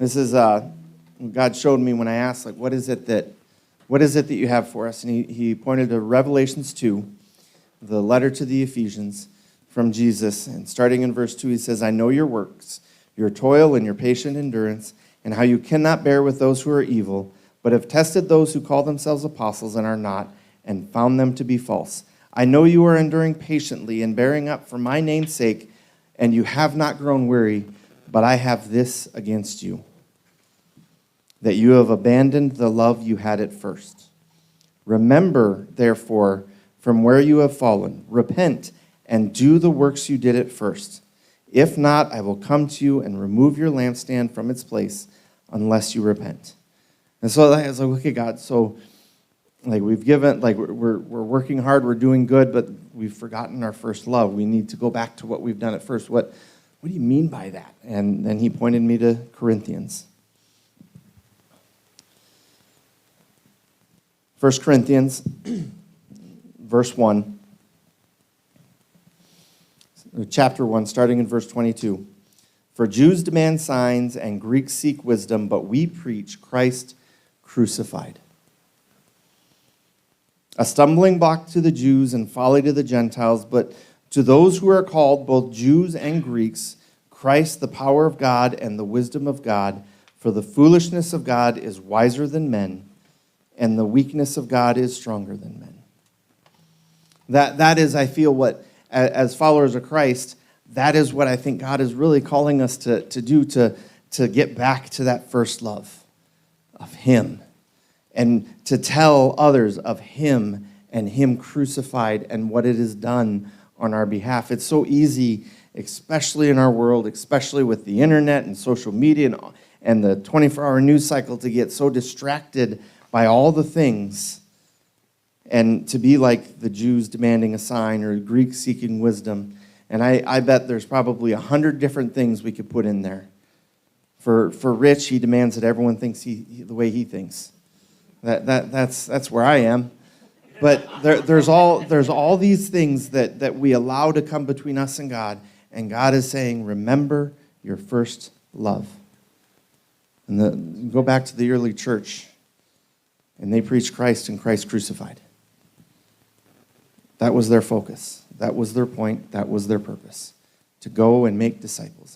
This is God showed me when I asked, like, what is it that you have for us? And he pointed to Revelations 2, the letter to the Ephesians from Jesus. And starting in verse 2, he says, I know your works, your toil and your patient endurance, and how you cannot bear with those who are evil, but have tested those who call themselves apostles and are not, and found them to be false. I know you are enduring patiently and bearing up for my name's sake, and you have not grown weary, but I have this against you, that you have abandoned the love you had at first. Remember, therefore, from where you have fallen, repent and do the works you did at first. If not, I will come to you and remove your lampstand from its place unless you repent. And so I was like, okay, God, so like we've given, like we're working hard, we're doing good, but we've forgotten our first love. We need to go back to what we've done at first. What do you mean by that? And then he pointed me to Corinthians. 1 Corinthians, verse 1, chapter 1, starting in verse 22. For Jews demand signs and Greeks seek wisdom, but we preach Christ crucified. A stumbling block to the Jews and folly to the Gentiles, but to those who are called, both Jews and Greeks, Christ, the power of God and the wisdom of God, for the foolishness of God is wiser than men, and the weakness of God is stronger than men. That is, I feel, what, as followers of Christ, that is what I think God is really calling us to do, to get back to that first love of Him, and to tell others of Him and Him crucified and what it has done on our behalf. It's so easy, especially in our world, especially with the internet and social media and the 24-hour news cycle, to get so distracted by all the things, and to be like the Jews demanding a sign or Greeks seeking wisdom. And I bet there's probably 100 different things we could put in there. For Rich, he demands that everyone thinks the way he thinks. That's where I am. But there's all these things that we allow to come between us and God is saying, remember your first love. And go back to the early church. And they preached Christ and Christ crucified. That was their focus. That was their point. That was their purpose. To go and make disciples.